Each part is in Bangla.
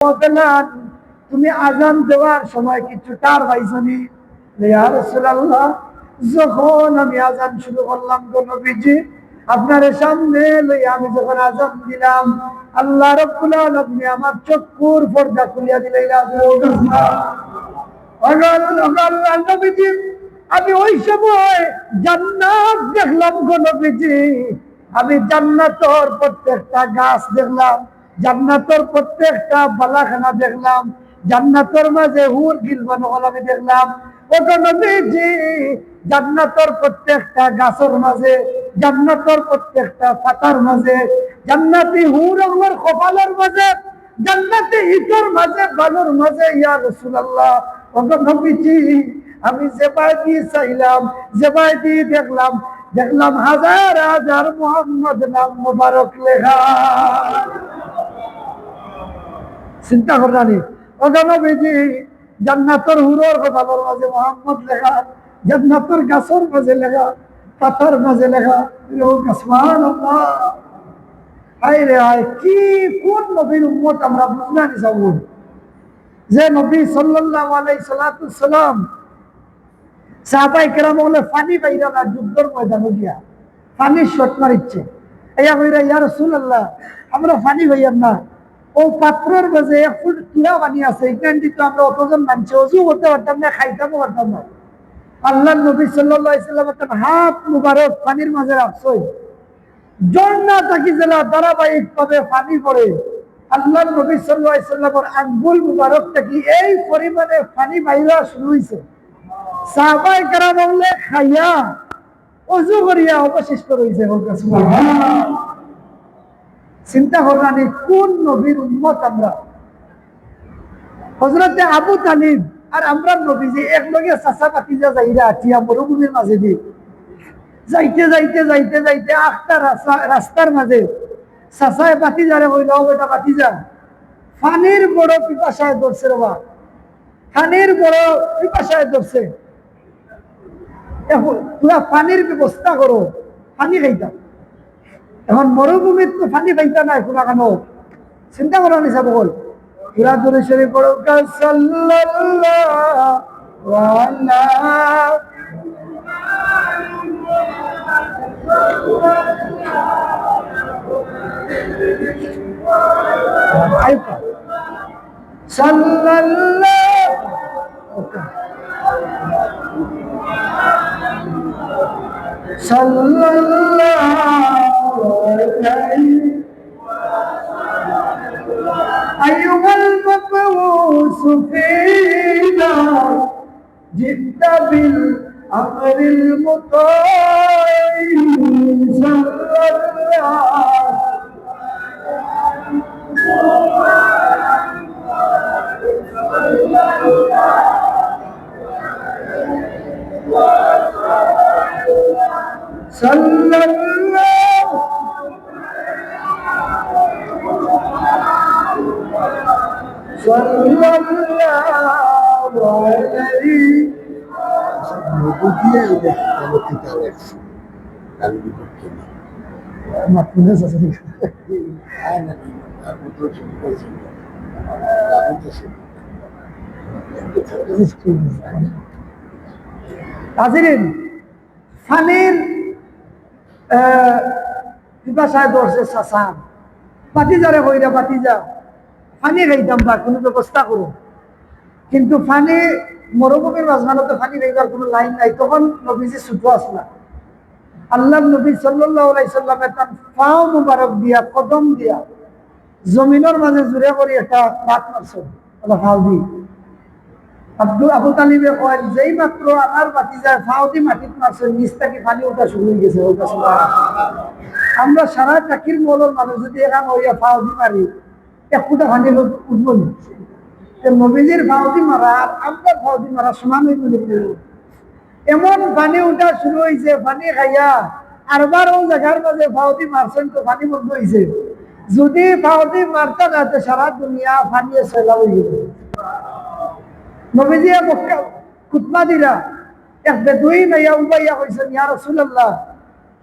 তুমি আজান দেওয়ার সময় কিছু টার পাইছনি? ইয়া রাসূলুল্লাহ, যখন আমি আজান শুরু করলাম গো নবীজি, আপনার সামনে লইয়া আমি যখন আজান দিলাম, আল্লাহ রাব্বুল আলামিন আমার চক্ষুর পর্দা খুলিয়া দিলেন। নবীজি, আমি ওই সময় জান্নাত দেখলাম গো নবীজি। আমি জান্নাতের প্রত্যেকটা গাছ দেখলাম, জান্নাতের প্রত্যেকটা বালাখানা দেখলাম, জান্নাতের মাঝে হুর গিলবান আমি দেখলাম। ওগো নবীজি, জান্নাতের প্রত্যেকটা গাছের মাঝে, জান্নাতের প্রত্যেকটা পাতার মাঝে, জান্নাতি হুর আমার কপালের মাঝে, জান্নাতি ইটের মাঝে, বালুর মাঝে, ইয়া রাসূলুল্লাহ, ওগো নবীজি, আমি যেবাই দিয়ে চাইলাম, যেবাই দিয়ে দেখলাম, দেখলাম হাজার হাজার মুহাম্মদ নাম মুবারক লেখা। চিন্তা করানি, ওগো নবীজি, জান্নাতের হুরর কপালের মাঝে মুহাম্মদ লেখা, জান্নাতের গাছের মাঝে লেখা, পাতার মাঝে লেখা। সুবহানাল্লাহ, হায় রে হায়, কি কোন নবীর উম্মত আমরা বুঝলানি যাব, যে নবী সাল্লাল্লাহু আলাইহি সাল্লাম সাহাবায়ে কেরাম বলে পানি পাইরা না যুদ্ধের ময়দানে গিয়া পানি শট মারিচ্ছে, ইয়া কইরা ইয়া রাসূলুল্লাহ, আমরা পানি পাইয়াম না, ও পাত্রের মাঝে এক ফুট কিরা পানি আছে, এখান দিতে আমরা অতজন মানছি, অজু করতে পারতাম না, খাইতামও পারতাম না। আল্লাহর নবী সাল্লাল্লাহু আলাইহি সাল্লাম একটা হাত মুবারক পানির মাঝে রাখছই, ঝর্ণা থাকি জেলা ধারাবাহিক ভাবে পানি পড়ে, আল্লাহর নবী সাল্লাল্লাহু আলাইহি সাল্লামের আঙ্গুল মুবারক থাকি এই পরিমাণে পানি বাইরা শুরু হইছে। সাহাবায়ে কেরাম বললে খাইয়া ওযু করিয়া অবশিষ্ট রইছে। সুবহানাল্লাহ, চিন্তা করলানি কোন নবীর উম্মত আমরা। হযরতে আবু তালিব আর আমরা নবীজি একলগে চাচা ভাতিজা যাইরা আটিয়া মরুভূমির মাঝে দিয়ে যাইতে যাইতে যাইতে যাইতে আখটা রাস্তার মাঝে চাচায় ভাতিজারে কইল, ও বেটা ভাতিজা, পানির বড় পিপাসায় ধরছে রে বা, পানির বড় পিপাসায় ধরছে, এখন তোরা পানির ব্যবস্থা করো, পানি খাইতাম। এখন মরুভূমির তো পানি পাইতা নাই কোনা কেন, চিন্তা করা নিছা বল। তোরা দূরে সরে পড়ো, সাল্লাল্লাহু আলাইহি أيها المبعوث فينا جئت بالأمر المطاع صلى হাজিরিন, পানির পিপাসায় ধরছে চাচা, ভাতিজারে কইরা, ভাতিজা পানি খাইতাম বা কোনো ব্যবস্থা করো, কিন্তু পানি মরুভূমির মাঝখানে পানি খাইবার কোনো লাইন নাই। তখন নবীজি ছুটো আসলা, আল্লাহ নবী সাল্লাল্লাহু আলাইহি সাল্লাম তার পাও মুবারক দিয়া, কদম দিয়া জমিনের মাঝে জুড়ে করে একটা পাত মারছেন, ফাও দি। আবু তালিবে কয়, যেই মাত্র আমার ভাতিজায় ফাও দি মাটিত মারছেন, নিচ থেকে পানি ওঠা শুরু হয়ে গেছে। আমরা সারা চাকির মৌলর মানুষ যদি এখান হইয়া ফাও দি মারি, এক ফুটা পানি উঠবো না। নবীজির ফাউদি মারা আর আমরা ফাউদি মারা সমান হয়ে গেল। এমন পানি উঠা শুরু হয়েছে, পানি খাইয়া আরবার ও জায়গার মাঝে ফাউদি মারছেন, তো পানি বন্ধ হয়েছে। যদি ফাউদি মারতে যাতে সারা দুনিয়া পানি সয়লা হয়ে গেল। নবীজি মক্কা খুতবা দিলা, এক বেদুইন আইয়া উবাইয়া কইছেন, ইয়া রাসূলুল্লাহ,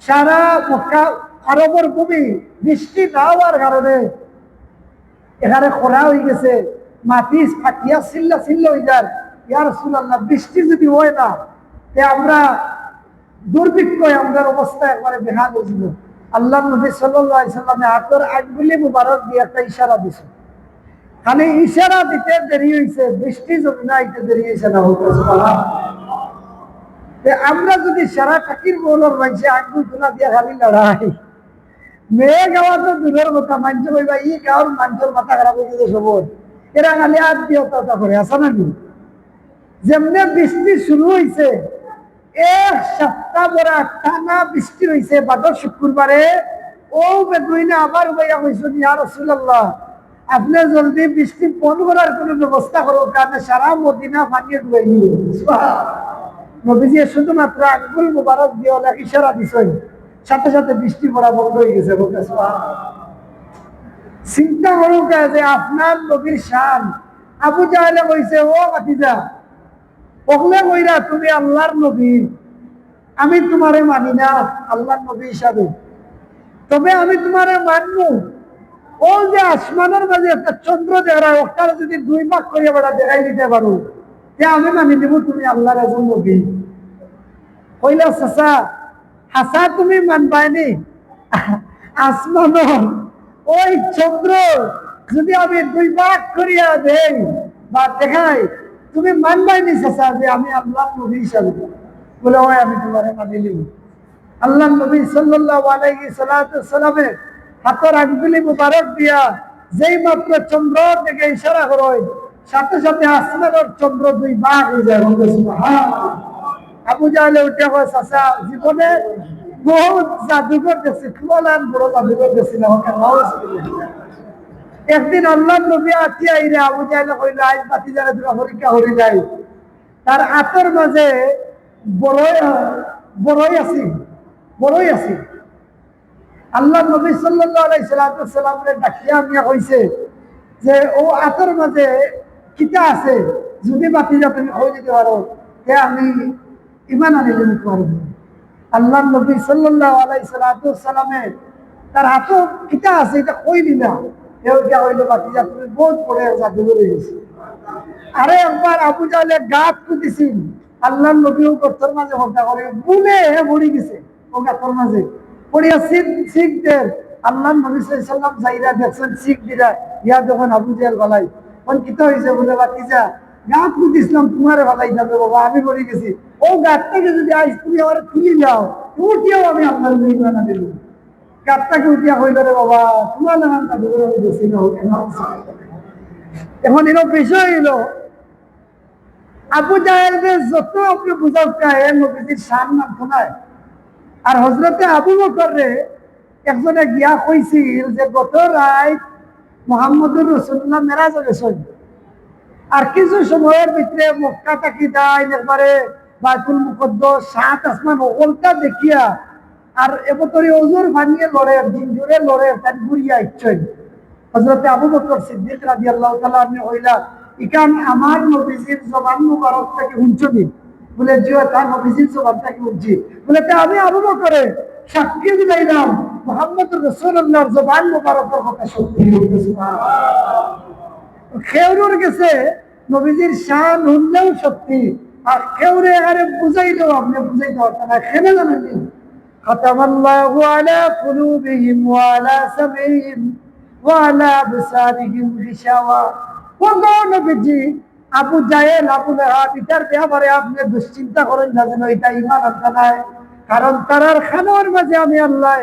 সারা মক্কা আরবের ভূমি বৃষ্টি না হওয়ার কারণে এখানে খরা হয়ে গেছে, মাটি ফাটিয়া চিল্লা চিল্লা হয়ে যায়। ইয়া রাসূলুল্লাহ, বৃষ্টি যদি হয় না, তে আমরা দুর্ভিক্ষ, আমাদের অবস্থা একবারে বেহাল হয়ে যাবে। আল্লাহ নবী সাল্লাল্লাহু আলাইহি সাল্লামে হাতের আঙ্গুলি মুবারক দিয়ে একটা ইশারা দিছে। খালি ইশারা দিতে দেরি হয়েছে, বৃষ্টি যদি না আইতে দেরি হয়েছে না। আমরা যদি সারা টাকির বউলর মাইছে আঙ্গুল তোলা দিয়ে খালি লড়াই, মেয়ে গাওয়া তো দূরের কথা, মানছে কইবা ই গাওয়ার মানুষের মাথা খারাপ হয়ে গেছে সবর, এরা খালি আত্মীয়তা করে আসা নাকি। যেমনে বৃষ্টি শুরু হয়েছে, এক সপ্তাহ বড় টানা বৃষ্টি হয়েছে বাদর শুক্রবারে। ও বেদুইনে আবার ভাইয়া হয়েছে, ইয়া রাসূলুল্লাহ, আপনি জলদি বৃষ্টি বন্ধ করার কোন ব্যবস্থা করো, কারণে সারা মদিনা পানিয়ে ডুবে গেল। নবীজি শুধুমাত্র আঙ্গুল মুবারক দিয়ে অনেক ইশারা দিছেন, সাথে সাথে বৃষ্টি পড়া বন্ধ হয়ে গেছে। চিন্তা করো যে আপনার নবীর শান। আবু জাহেলে কইছে, ও ভাতিজা, ওগলে কইরা তুমি আল্লাহর নবী, আমি তোমারে মানি না আল্লাহর নবী হিসাবে, তবে আমি তোমারে মানবো। ও যে আসমানের মাঝে একটা চন্দ্র দেখা, ওটার যদি 2 ভাগ করিয়া বেড়া দেখাই দিতে পারো, যে আমি মানি দিব তুমি আল্লাহর একজন নবী। কইলা, চাচা হাসা তুমি মানবাইনি, আসমানের ওই চন্দ্র যদি আমি 2 ভাগ করিয়া দেই বা দেখাই, তুমি মানবাইনি চাচা যে আমি আল্লাহর নবী হিসাবে? বলে, ওই আমি তোমারে মানি নিব। আল্লাহ নবী সাল্লাল্লাহু আলাইহি সাল্লামের হাতের আঙ্গুলি মুবারক দিয়া যেই মাত্র চন্দ্র দিকে ইশারা করেন, সাথে সাথে আসমানের চন্দ্র 2 ভাগ হয়ে যায়। সুবহানাল্লাহ। আবু জাহেলে উঠে কয়, চাচা জীবনে বহুত জাদুঘর দেখছি, ফুলান বড় জাদুঘর দেখছি না। একদিন আল্লাহ নবী আছি আইরে আবু জাহেলে কইল, আজ বাতি যারা দুরা পরীক্ষা হরি যায়, তার হাতের মাঝে বড়ই আছি। আল্লাহ নবী সাল্লাল্লাহু আলাইহি সাল্লামের ডাকিয়া নিয়া কইছে যে, ও হাতের মাঝে কিতা আছে, যদি বাতি যা তুমি হয়ে যেতে পারো, তে আমি ইমান আনিলে নিতে পারবো। আল্লাহ নবী সাল্লাল্লাহু আলাইহি সাল্লামের তার হাতে কিতা আছে এটা কইলি না, এটা হইলো বাতি যা তুমি বহুত পড়ে জাদু করে গেছে। আরে একবার আবু জাহেলে গাছ কুদিছিল, আল্লাহ নবীও গর্তের মাঝে হত্যা করে বুনে মরি গেছে। ও গাছের মাঝে পড়িয়া শিখদের আল্লাহ নবী সাল্লাল্লাহু আলাইহি সাল্লাম যাইরা দেখছেন শিখ দিরা, ইয়া যখন আবু জাহেল গলাই কোন কিতা হইছে, বলে বাতিজা গাছ কুদিছিলাম তোমারে ভালাই যাবে বাবা, আমি মরি গেছি। ও গাছটাকে যদি আজ তুমি আমার তুলি যাও, উঠিয়াও আমি আপনার ইমান আনিব। গাছটাকে উঠিয়া হইল, রে বাবা তোমার নাম জাদু করে আমি বেশি না হোক। এখন এর বিষয় হইল, আবু জাহেলকে যত আপনি বুঝাও চায় নবীজির শান মানতো না। আর হযরতে আবু বকর রে একজনে গিয়া কইছিল যে, গত রাত মুহাম্মদুর রাসূলুল্লাহ মেরাজে গেছেন, আর কিছু সময়ের ভিতরে মক্কা তাকি যায় একবারে বাইতুল মুকদ্দাস 7 আসমান ওলটা দেখিয়া, আর এবতরে ওজুর ভাঙিয়ে লড়ে, দিন জুড়ে লড়ে, তাই ঘুরিয়া ইচ্ছেন। হযরতে আবু বকর সিদ্দিক রাদিয়াল্লাহু তাআলা আপনি হইলা, ইকান আমার নবীজির জবান মুবারক থেকে শুনছনি? বলে, জিও তার নবীজির জবান থেকে শুনছি। বলে, আমি আবু বকরে সাক্ষী দিলাম মুহাম্মদুর রাসূলুল্লাহর জবান মুবারকের কথা সত্যি। খেউরুর গেছে নবীজির শান শুনলেও সত্যি, আর খেউরে আরে বুঝাইলেও আপনি বুঝাইতে পারতেন না। খেলে জানেন, খাতামাল্লাহু আলা কুলুবিহিম ওয়া আলা সামিহিম ওয়া আলা আবসারিহিম গিশাওয়া। ও নবীজি, আবু জাহেল, আবু লাহাব এটার ব্যাপারে আপনি দুশ্চিন্তা করেন না, যেন এটা ঈমান আনতে নাই। কারণ তারার খানোর মাঝে আমি আল্লাহ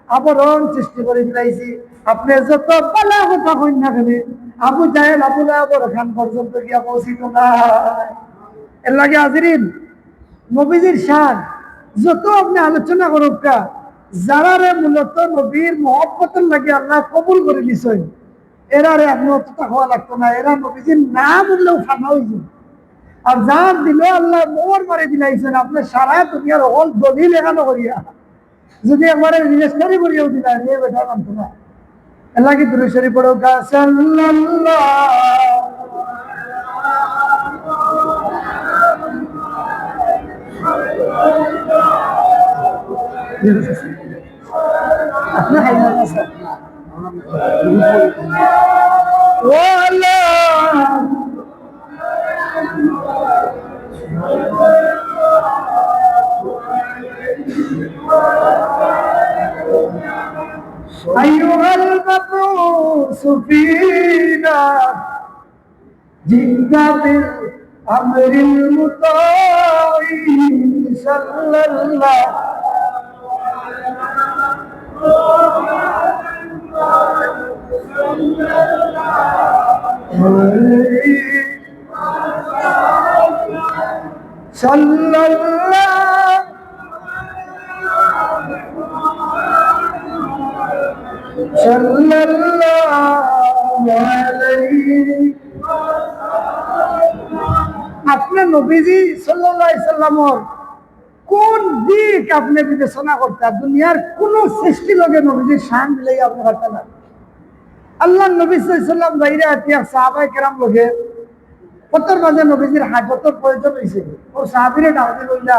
আবরণ সৃষ্টি করে দিলাইছি। আপনি যত পালা কথা কইন না কেন, আবু জাহেল আবু লাহাবের খান পর্যন্ত গিয়া পৌঁছিত না। এর লাগে হাজিরিন, নবীজির শান যত আপনি আলোচনা করুক কা, যারারে মূলত নবীর মহব্বতের লাগে আল্লাহ কবুল করে দিছেন, এরারে আপনি অতটা হওয়া লাগতো না। এরা নবীজির নাম উঠলেও ফানা হইছে। আর যার দিলে আল্লাহ মোর মারে দিলাইছেন, আপনি সারা দুনিয়ার হল দলিল এখানে করিয়া যদি একবারে রেজিস্টারি করিয়াও দিলেন, এ বেটা মানতো না। আল্লাহ কি দুরূদ শরীফ পড়ো কা, সাল্লাল্লাহু আপনি হাইনা فينا جئنا بالأمر المطاع صلى الله صلى الله صلى الله عليه। আপনার নবীজি সাল্লাল্লাহু আলাইহি সাল্লামর কোন দিক আপনি বিবেচনা করতেন? দুনিয়ার কোন সৃষ্টি লগে নবীজির শান মিলাই আপনি পারতেন না। আল্লাহ নবী সাল্লাল্লাহু আলাইহি সাল্লাম বাইরে আতিয়া সাহাবায়ে কেরাম লগে কতর মাঝে নবীজির হাজতর প্রয়োজন হয়েছে। ও সাহাবীরে ডাকে বললা,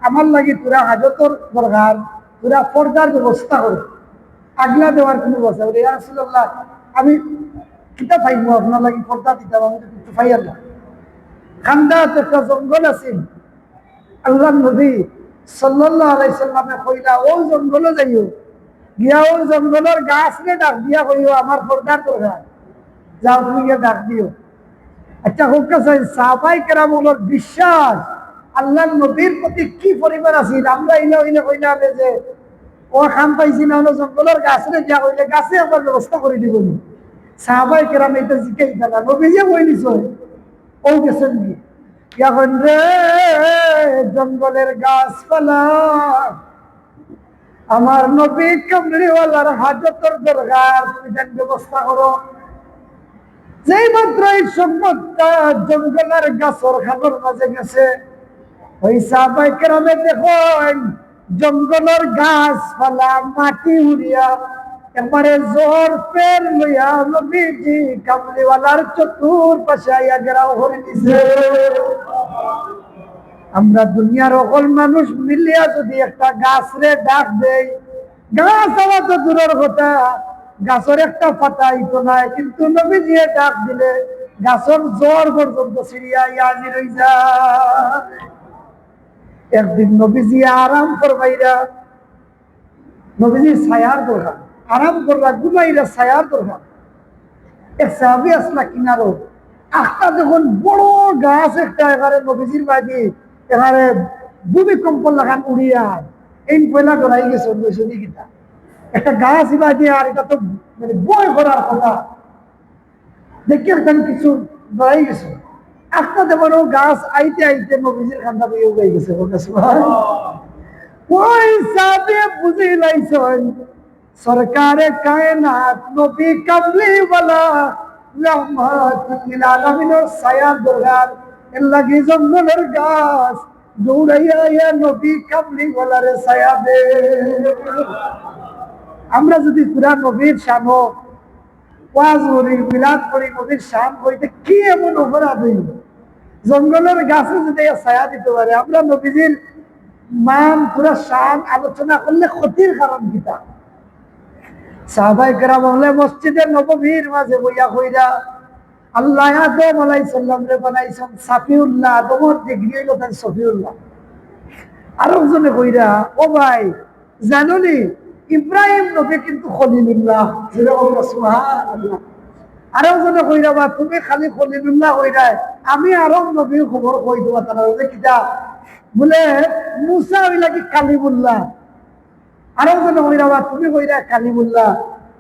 আমার লাগি তোরা হাজতর দরকার, তোরা পর্দার ব্যবস্থা করো, আগলা দেওয়ার কোনো ব্যবস্থা করে। ইয়া রাসূলুল্লাহ, আমি কিতা পাইবো আপনার লাগি পর্দা দিতাম, আমি তো কিছু পাই না। খান্দাত একটা জঙ্গল আছে, আল্লাহ নবী সাল্লাল্লাহু আলাইহি সাল্লামে কইলা ও জঙ্গলে যাইও, গিয়া ও জঙ্গলের গাছরে ডাক দিয়া কইও আমার পর্দার দরকার, যাও তুমি গিয়ে ডাক দিও। আচ্ছা হোক কাছে সাহাবায়ে কেরামের বিশ্বাস আল্লাহ নবীর প্রতি কি পরিমাণ আছে। আমরা ইলা ইলা কইলাম যে ও খান পাইছি না, জঙ্গলের গাছরে গিয়া কইলে গাছে আমার ব্যবস্থা করে দিব। সাহাবায়ে কেরাম এটা জিজ্ঞাসা করা নবীজি কই নিছ ও গেছেন কি এখন রে জঙ্গলের গাছপালা আমার নবী কামলিওয়ালার হাজতের দরকার, তুমি যেন ব্যবস্থা করো। যেই মাত্র এই সংবাদটা জঙ্গলের গাছর খানোর মাঝে গেছে, ওই সাহাবায়ে কেরামে দেখেন জঙ্গলের গাছপালা মাটি উড়িয়া একবারে জোর পের লইয়া নবীজি কামলিওয়ালার চতুর্পাশে আইয়া ঘেরাও করে দিছে। আমরা দুনিয়ার সকল মানুষ মিলিয়া যদি একটা গাছরে ডাক দেই, গাছ আমার তো দূরের কথা, গাছের একটা পাতা ইতো নাই, কিন্তু নবীজি ডাক দিলে গাছের জোর পর্যন্ত ছিড়িয়া হাজির হয়ে যায়। একদিন নবীজি আরাম করবাইরা, নবীজি ছায়ার দরকার, আরাম করবা ঘুমাইরা ছায়ার দরকার। এক সাহাবী আসলা কিনারো, একটা যখন বড় গাছ একটা এখানে নবীজির বাড়ি এখানে ভূমিকম্প লাগান উড়িয়া এই পয়লা ডরাই গেছে গীতা একটা গাছ বাড়ি, আর এটা তো মানে বই করার কথা দেখি একদম কিছু ডরাই গেছে। একটা দেবো গাছ আইতে আইতে নবীজির খান্দা বই উগাই গেছে। ওই সাহাবী বুঝে লাইছেন সরকারে কায়নাত নবী কামলিওয়ালা রহমাতুল লিল আলামিনের ছায়ার দরকার, এর লাগি জঙ্গলের গাছ দৌড়াইয়া ইয়া নবী কামলিওয়ালার ছায়া দে। আমরা যদি পুরা নবীর শান ওয়াজ করি, মিলাদ করি, নবীর শান করিতে কি এমন অপরাধ হইল? জঙ্গলের গাছে যদি ছায়া দিতে পারে, আমরা নবীজির মান পুরা শান আলোচনা করলে ক্ষতির কারণ কিতা? সাহাবায়ে কেরাম হলে মসজিদের নববীর মাঝে বইয়া কইরা আল্লাহ আদম আলাইহিস সালাম রে বানাইছেন সাফিউল্লাহ, আদমের ডিগ্রি হইল তার সফিউল্লাহ। আরো জনে কইরা ও ভাই জানোনি ইব্রাহিম নবী কিন্তু খলিলুল্লাহ, যেরকম সুবহানাল্লাহ। আরো জনে কইরা বা তুমি খালি খলিলুল্লাহ কইরা, আমি আরো নবীর খবর কই দেবা তারা যে কিতা বলে মুসা হইলা কি কালিমুল্লাহ। আরো জনে কইরা বা তুমি কইরা কালিমুল্লাহ,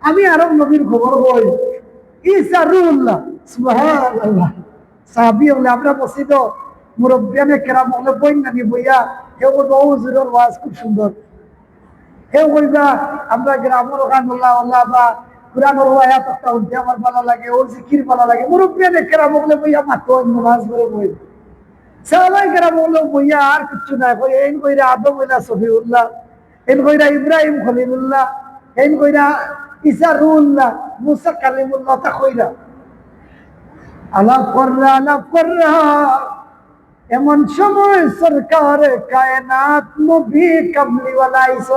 আমি আরো নবীর খবর কই ঈসা রুহুল্লাহ। সুবহানাল্লাহ। সাহাবী হলে আমরা মসজিদ মুরব্বিয়ানে কেরাম হলে বই নানি বইয়া কেউ বলবো হুজুরের ওয়াজ খুব সুন্দর, কেউ কইবা আমরা গ্রামের গানুল্লাহ আল্লাহ বা কুরআনের আয়াত একটা উঠতে আমার ভালো লাগে, ও জিকির ভালো লাগে। মুরব্বিয়ানে কেরাম হলে বইয়া মাত্র নামাজ পড়ে বই। সাহাবায়ে কেরাম হলে বইয়া আর কিছু না কই এই কইরা আদম হইলা সফিউল্লাহ, এই কইরা ইব্রাহিম খলিলুল্লাহ, এই কইরা ঈসা রুহুল্লাহ, মুসা কালিমুল্লাহ তা কইরা আলাপ কররা এমন সময় সরকার কায়নাত নবী কামলিওয়ালা আইসা